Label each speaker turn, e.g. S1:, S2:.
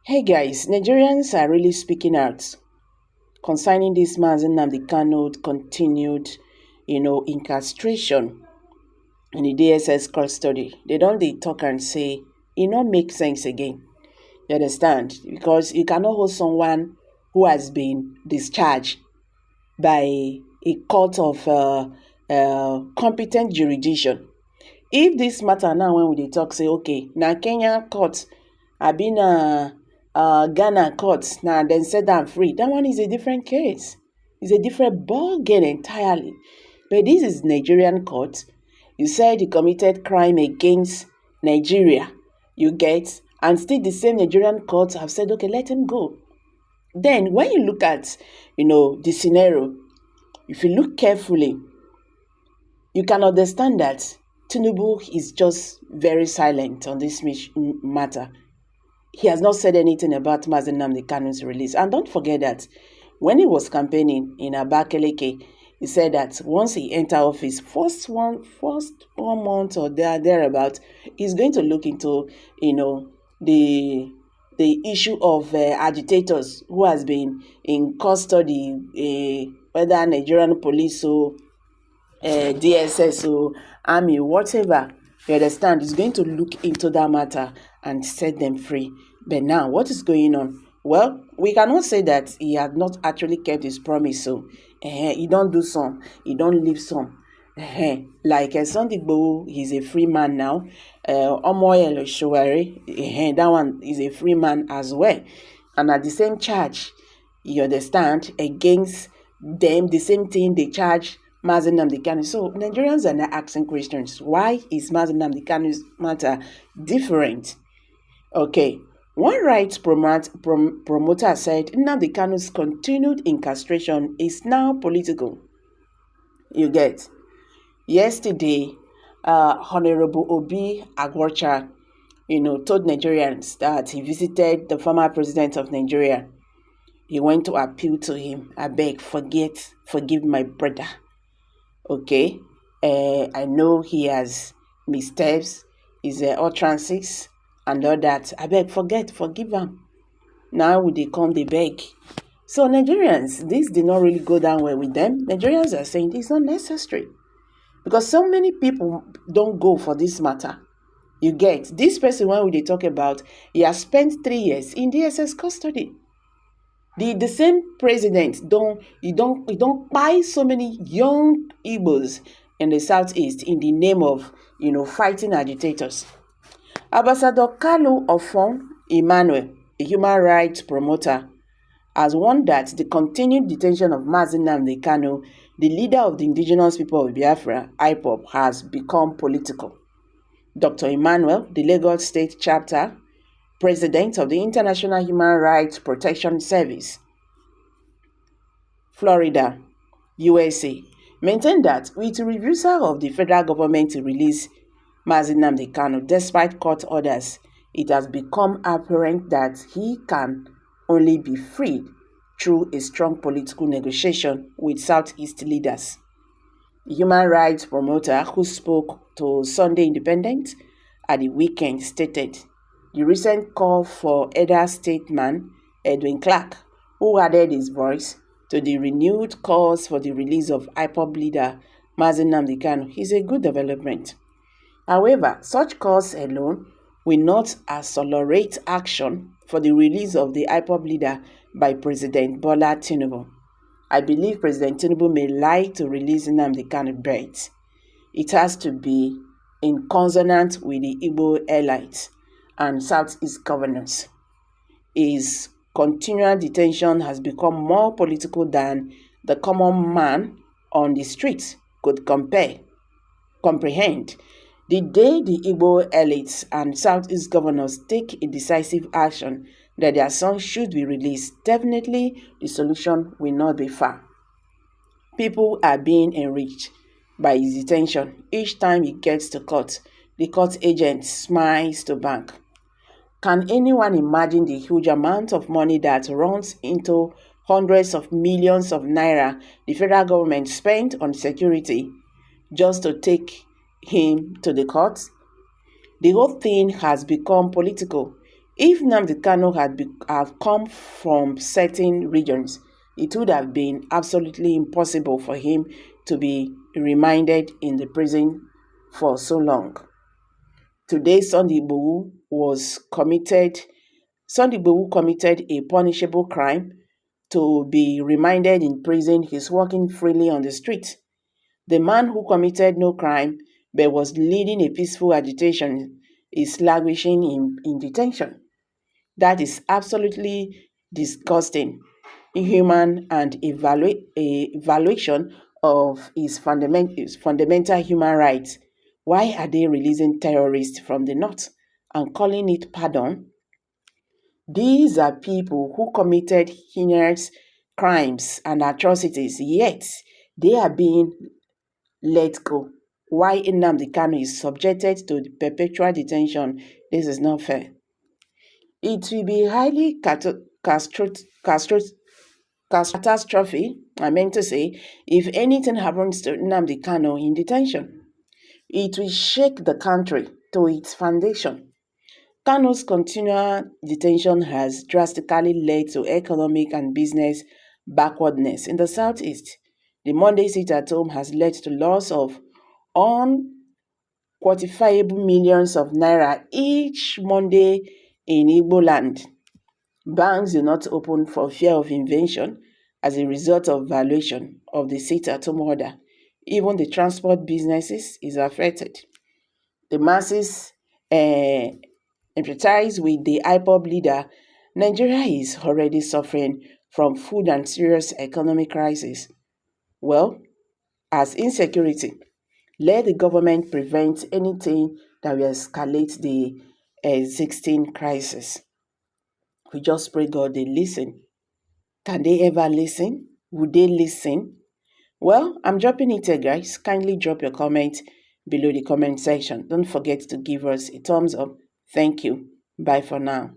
S1: Hey guys, Nigerians are really speaking out concerning this man's Nnamdi Kanu continued, incarceration in the DSS custody. They don't talk and say it not make sense again. You understand? Because you cannot hold someone who has been discharged by a court of competent jurisdiction. If this matter now when we talk say okay, now Kenya court abi na Ghana court now then set them free, that one is a different case. It's a different ball game entirely. But this is Nigerian court. You said he committed crime against Nigeria. You get, and still the same Nigerian courts have said okay, let him go. Then when you look at the scenario, if you look carefully, you can understand that Tinubu is just very silent on this matter. He has not said anything about Mazi Nnamdi Kanu's release. And don't forget that when he was campaigning in Abakaliki, he said that once he enter office, first one month or thereabout, he's going to look into, the issue of agitators who has been in custody, whether Nigerian police or DSS or army, whatever. You understand? He's going to look into that matter and set them free. But now, what is going on? Well, we cannot say that he had not actually kept his promise. So, he don't do some, he don't leave some. Like Sunday Igboho, he's a free man now. Omoyele Sowore, that one is a free man as well. And at the same charge, you understand, against them, the same thing they charge Mazi Nnamdi Kanu. So Nigerians are now asking questions. Why is Mazi Nnamdi Kanu's matter different? Okay. One rights promoter said Nnamdi Kanu's continued incarceration is now political. You get. Yesterday, Honorable Obi Agwocha, told Nigerians that he visited the former president of Nigeria. He went to appeal to him. I beg, forgive my brother. Okay, I know he has missteps, his utterances and all that. I beg, forgive him. Now they come, they beg. So Nigerians, this did not really go down well with them. Nigerians are saying it's not necessary because so many people don't go for this matter. You get, this person when they talk about, he has spent 3 years in DSS custody. The same president don't buy so many young Igbos in the southeast in the name of fighting agitators. Ambassador Kanu Emmanuel, a human rights promoter, has warned that the continued detention of Mazi Nnamdi Kanu, the leader of the indigenous people of Biafra, IPOB, has become political. Dr. Emmanuel, the Lagos State Chapter President of the International Human Rights Protection Service, Florida, USA, maintained that with the refusal of the federal government to release Mazi Nnamdi Kanu despite court orders, it has become apparent that he can only be freed through a strong political negotiation with Southeast leaders. The human rights promoter who spoke to Sunday Independent at the weekend stated the recent call for elder statesman Edwin Clark, who added his voice to the renewed calls for the release of IPOB leader Mazi Nnamdi Kanu, is a good development. However, such calls alone will not accelerate action for the release of the IPOB leader by President Bola Tinubu. I believe President Tinubu may like to release Nnamdi Kanu, but it has to be in consonance with the Igbo elites and Southeast governors. His continual detention has become more political than the common man on the streets could comprehend. The day the Igbo elites and Southeast governors take a decisive action that their sons should be released, definitely the solution will not be far. People are being enriched by his detention. Each time he gets to court, the court agent smiles to bank. Can anyone imagine the huge amount of money that runs into hundreds of millions of naira the federal government spent on security just to take him to the court? The whole thing has become political. If Nnamdi Kanu have come from certain regions, it would have been absolutely impossible for him to be reminded in the prison for so long. Today, Sunday Igboho committed a punishable crime. To be reminded in prison, he's walking freely on the street. The man who committed no crime but was leading a peaceful agitation is languishing in detention. That is absolutely disgusting, inhuman, and a violation of his fundamental human rights. Why are they releasing terrorists from the north and calling it pardon? These are people who committed heinous crimes and atrocities, yet they are being let go. Why Nnamdi Kanu is subjected to perpetual detention? This is not fair. It will be highly catastrophe, I meant to say, if anything happens to Nnamdi Kanu in detention. It will shake the country to its foundation. Kanu's continual detention has drastically led to economic and business backwardness in the southeast. The Monday sit at home has led to loss of unquantifiable millions of naira each Monday in Igbo land. Banks do not open for fear of invasion as a result of violation of the sit-at-home order. Even the transport businesses is affected. The masses empathize with the IPOB leader. Nigeria is already suffering from food and serious economic crisis. Well, as insecurity, let the government prevent anything that will escalate the existing crisis. We just pray God they listen. Can they ever listen? Would they listen? Well, I'm dropping it here, guys. Kindly drop your comment below the comment section. Don't forget to give us a thumbs up. Thank you. Bye for now.